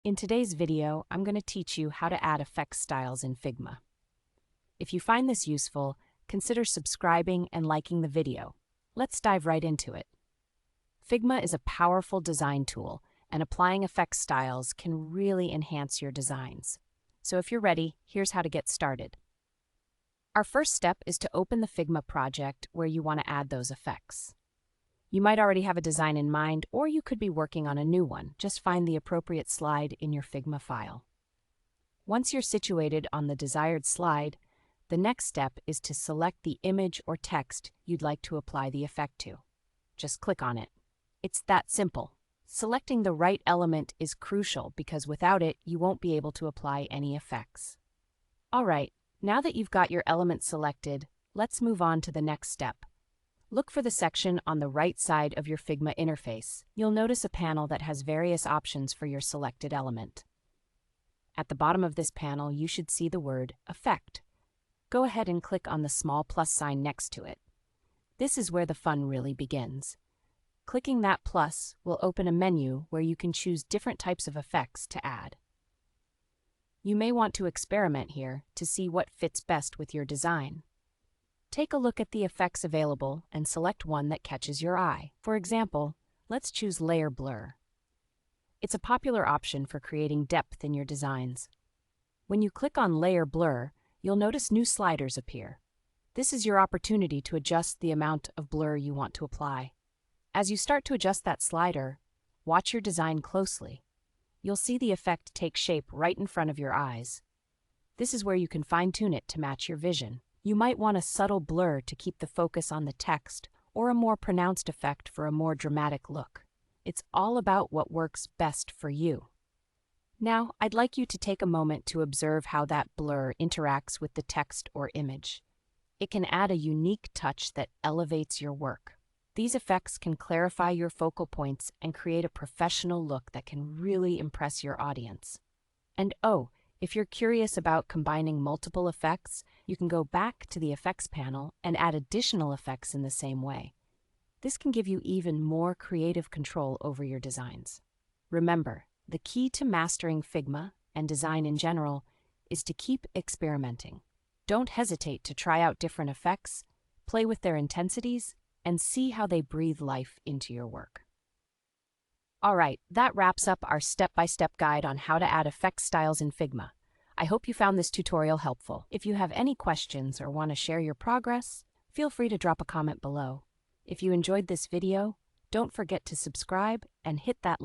In today's video, I'm going to teach you how to add effect styles in Figma. If you find this useful, consider subscribing and liking the video. Let's dive right into it. Figma is a powerful design tool, and applying effect styles can really enhance your designs. So if you're ready, here's how to get started. Our first step is to open the Figma project where you want to add those effects. You might already have a design in mind, or you could be working on a new one. Just find the appropriate slide in your Figma file. Once you're situated on the desired slide, the next step is to select the image or text you'd like to apply the effect to. Just click on it. It's that simple. Selecting the right element is crucial because without it, you won't be able to apply any effects. All right, now that you've got your element selected, let's move on to the next step. Look for the section on the right side of your Figma interface. You'll notice a panel that has various options for your selected element. At the bottom of this panel, you should see the word Effect. Go ahead and click on the small plus sign next to it. This is where the fun really begins. Clicking that plus will open a menu where you can choose different types of effects to add. You may want to experiment here to see what fits best with your design. Take a look at the effects available and select one that catches your eye. For example, let's choose Layer Blur. It's a popular option for creating depth in your designs. When you click on Layer Blur, you'll notice new sliders appear. This is your opportunity to adjust the amount of blur you want to apply. As you start to adjust that slider, watch your design closely. You'll see the effect take shape right in front of your eyes. This is where you can fine-tune it to match your vision. You might want a subtle blur to keep the focus on the text, or a more pronounced effect for a more dramatic look. It's all about what works best for you. Now, I'd like you to take a moment to observe how that blur interacts with the text or image. It can add a unique touch that elevates your work. These effects can clarify your focal points and create a professional look that can really impress your audience. And if you're curious about combining multiple effects, you can go back to the Effects panel and add additional effects in the same way. This can give you even more creative control over your designs. Remember, the key to mastering Figma and design in general is to keep experimenting. Don't hesitate to try out different effects, play with their intensities, and see how they breathe life into your work. All right, that wraps up our step-by-step guide on how to add effect styles in Figma. I hope you found this tutorial helpful. If you have any questions or want to share your progress, feel free to drop a comment below. If you enjoyed this video, don't forget to subscribe and hit that